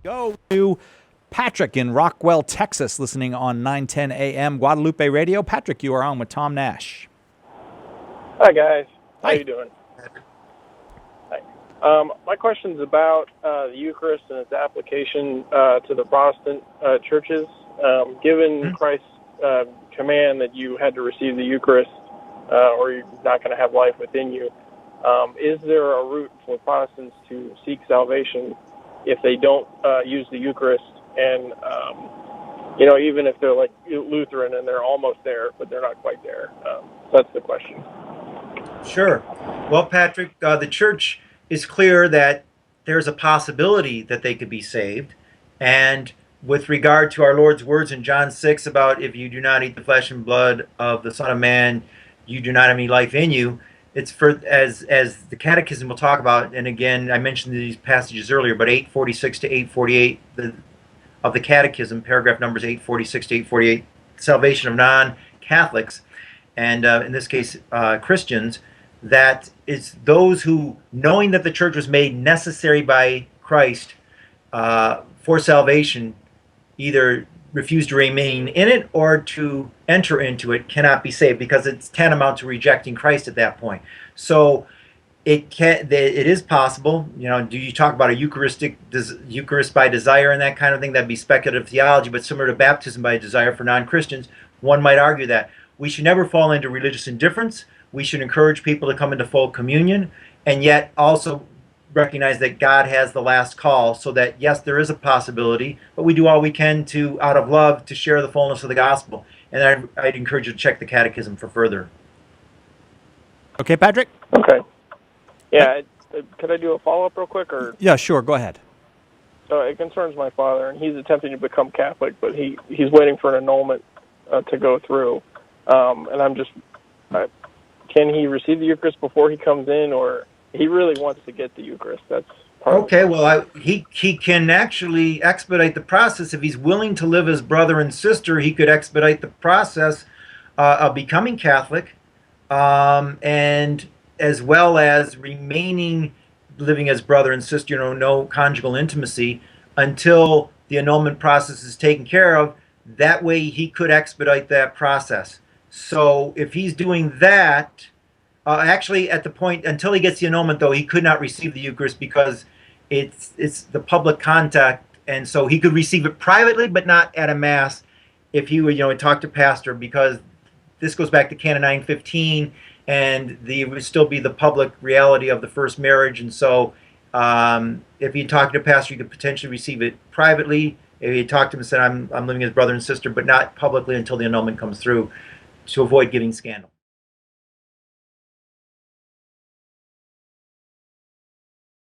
Go to Patrick in Rockwell, Texas, listening on 910 AM Guadalupe Radio. Patrick, you are on with Tom Nash. Hi, guys. How Hi. you doing? Hi. My question's about the Eucharist and its application to the Protestant churches. Given Christ's command that you had to receive the Eucharist or you're not going to have life within you, is there a route for Protestants to seek salvation if they don't use the Eucharist? And, even if they're like Lutheran and they're almost there, but they're not quite there. So that's the question. Sure. Well, Patrick, the church is clear that there's a possibility that they could be saved. And with regard to our Lord's words in John 6 about if you do not eat the flesh and blood of the Son of Man, you do not have any life in you. It's for as the Catechism will talk about, and again, I mentioned these passages earlier, but 846 to 848 of the Catechism, paragraph numbers 846 to 848, salvation of non-Catholics, and in this case, Christians, that it's those who, knowing that the church was made necessary by Christ for salvation, either refuse to remain in it or to enter into it, cannot be saved, because it's tantamount to rejecting Christ at that point. So it is possible. Do you talk about a Eucharist by desire and that kind of thing? That'd be speculative theology, but similar to baptism by desire for non-Christians, one might argue that we should never fall into religious indifference. We should encourage people to come into full communion, and yet also recognize that God has the last call, so that yes, there is a possibility, but we do all we can to, out of love, to share the fullness of the gospel. And I'd encourage you to check the Catechism for further. Okay, Patrick? Okay. Yeah, could I do a follow-up real quick? Or Yeah, sure. Go ahead. So it concerns my father, and he's attempting to become Catholic, but he's waiting for an annulment to go through. And I'm just, can he receive the Eucharist before he comes in, or he really wants to get the Eucharist? That's part okay. Well, he can actually expedite the process if he's willing to live as brother and sister. He could expedite the process of becoming Catholic, and as well as remaining living as brother and sister. No conjugal intimacy until the annulment process is taken care of. That way, he could expedite that process. So if he's doing that, actually at the point until he gets the annulment, though, he could not receive the Eucharist because it's the public contact, and so he could receive it privately, but not at a mass if he would talk to pastor, because this goes back to Canon 915, and it would still be the public reality of the first marriage, and so if he talked to a pastor, he could potentially receive it privately. If he talked to him and said, I'm living as brother and sister, but not publicly until the annulment comes through, to avoid giving scandal.